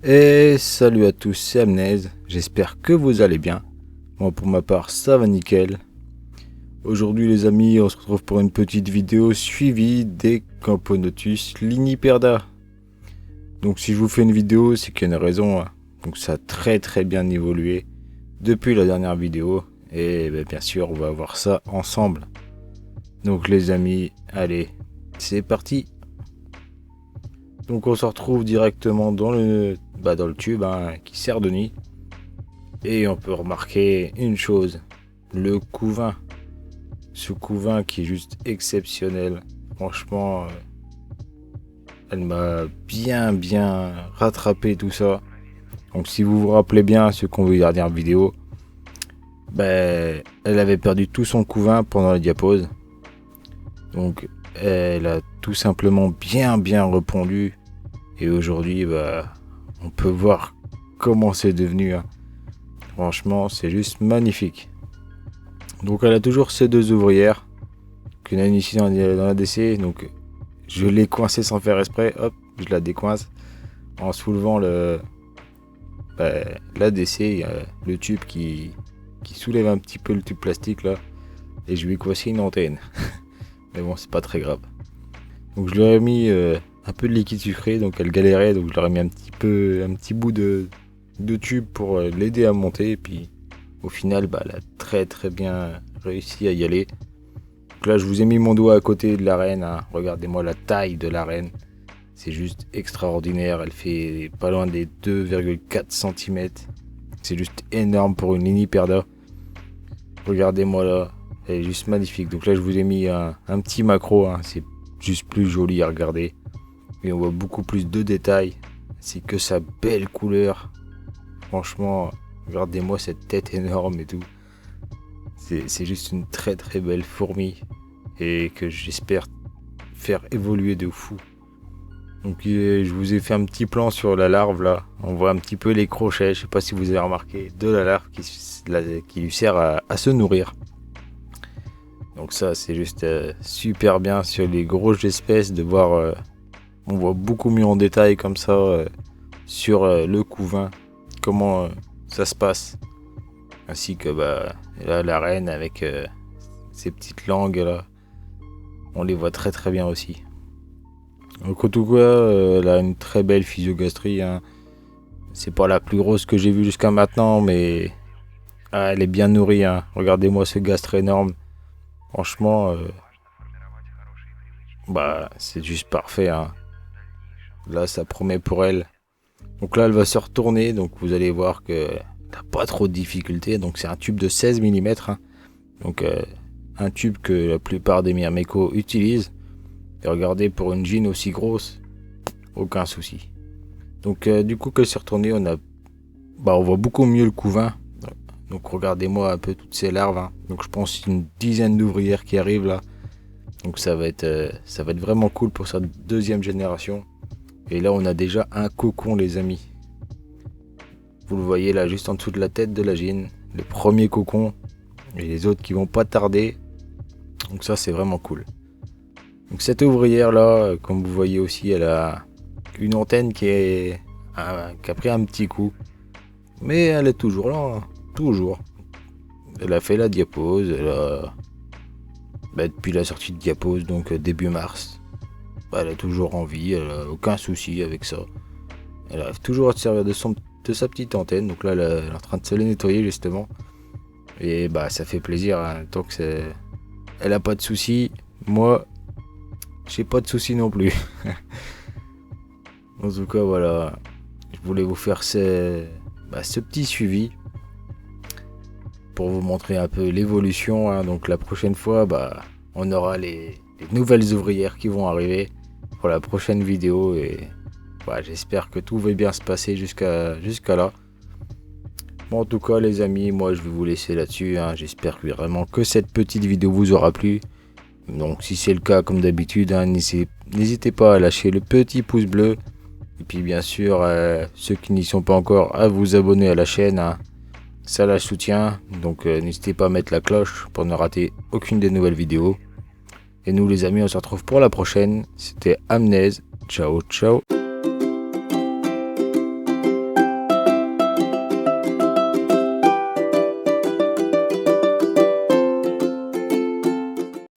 Et salut à tous, c'est Amnez, j'espère que vous allez bien. Moi pour ma part ça va nickel. Aujourd'hui les amis, on se retrouve pour une petite vidéo suivie des Camponotus Liniperda. Donc si je vous fais une vidéo, c'est qu'il y a une raison. Donc ça a très bien évolué depuis la dernière vidéo. Et bien sûr on va voir ça ensemble. Donc les amis, allez, c'est parti. Donc on se retrouve directement dans le tube qui sert de nid. Et on peut remarquer une chose, le couvain. Ce couvain qui est juste exceptionnel. Franchement, elle m'a bien rattrapé tout ça. Donc si vous vous rappelez bien ce qu'on veut dire en vidéo, elle avait perdu tout son couvain pendant la diapause. Donc elle a tout simplement bien répondu. Et aujourd'hui, on peut voir comment c'est devenu. Franchement, c'est juste magnifique. Donc elle a toujours ces deux ouvrières qu'on a ici dans l'ADC. Donc je l'ai coincée sans faire exprès. Hop, je la décoince en soulevant l'ADC. Il y a le tube qui soulève un petit peu le tube plastique là. Et je lui ai coincé une antenne. Mais bon, c'est pas très grave. Donc je lui ai mis un peu de liquide sucré. Donc elle galérait. Donc je leur ai mis un petit bout de tube pour l'aider à monter. Et puis au final, elle a très bien réussi à y aller. Donc là, je vous ai mis mon doigt à côté de l'arène. Regardez-moi la taille de l'arène. C'est juste extraordinaire. Elle fait pas loin des 2,4 cm. C'est juste énorme pour une Liniperda. Regardez-moi là. Elle est juste magnifique. Donc là, je vous ai mis un petit macro. C'est juste plus joli à regarder. Et on voit beaucoup plus de détails. C'est que sa belle couleur. Franchement, regardez-moi cette tête énorme et tout. C'est juste une très belle fourmi. Et que j'espère faire évoluer de fou. Donc je vous ai fait un petit plan sur la larve là. On voit un petit peu les crochets, je sais pas si vous avez remarqué, de la larve qui lui sert à se nourrir. Donc ça c'est juste super bien sur les grosses espèces de voir. On voit beaucoup mieux en détail comme ça sur le couvain. Comment ça se passe. Ainsi que là, la reine avec ses petites langues là. On les voit très bien aussi. Donc en tout cas, elle a une très belle physiogastrie. C'est pas la plus grosse que j'ai vue jusqu'à maintenant, mais elle est bien nourrie. Regardez-moi ce gastre énorme. Franchement, c'est juste parfait. Là, ça promet pour elle. Donc là, elle va se retourner. Donc vous allez voir que t'as pas trop de difficultés. Donc c'est un tube de 16 mm. Donc un tube que la plupart des Myrmeco utilisent. Et regardez, pour une jean aussi grosse, aucun souci. Donc du coup, qu'elle s'est retournée, on voit beaucoup mieux le couvain. Donc regardez-moi un peu toutes ces larves. Donc je pense une dizaine d'ouvrières qui arrivent là. Donc ça va être vraiment cool pour sa deuxième génération. Et là, on a déjà un cocon, les amis. Vous le voyez là, juste en dessous de la tête de la jean. Le premier cocon. Et les autres qui vont pas tarder. Donc ça, c'est vraiment cool. Donc cette ouvrière là, comme vous voyez aussi, elle a une antenne qui a pris un petit coup. Mais elle est toujours là, toujours. Elle a fait la diapose, depuis la sortie de diapose, donc début mars. Elle a toujours envie, elle a aucun souci avec ça. Elle arrive toujours à se servir de sa petite antenne, donc là elle est en train de se les nettoyer justement. Et ça fait plaisir, tant que elle a pas de souci. Moi, j'ai pas de soucis non plus. En tout cas, voilà. Je voulais vous faire ce petit suivi pour vous montrer un peu l'évolution. Donc la prochaine fois, on aura les nouvelles ouvrières qui vont arriver pour la prochaine vidéo. Et j'espère que tout va bien se passer jusqu'à là. Bon, en tout cas, les amis, moi je vais vous laisser là-dessus. J'espère vraiment que cette petite vidéo vous aura plu. Donc si c'est le cas, comme d'habitude, n'hésitez pas à lâcher le petit pouce bleu. Et puis bien sûr, ceux qui n'y sont pas encore, à vous abonner à la chaîne. Ça la soutient. Donc n'hésitez pas à mettre la cloche pour ne rater aucune des nouvelles vidéos. Et nous les amis, on se retrouve pour la prochaine. C'était Amnez. Ciao.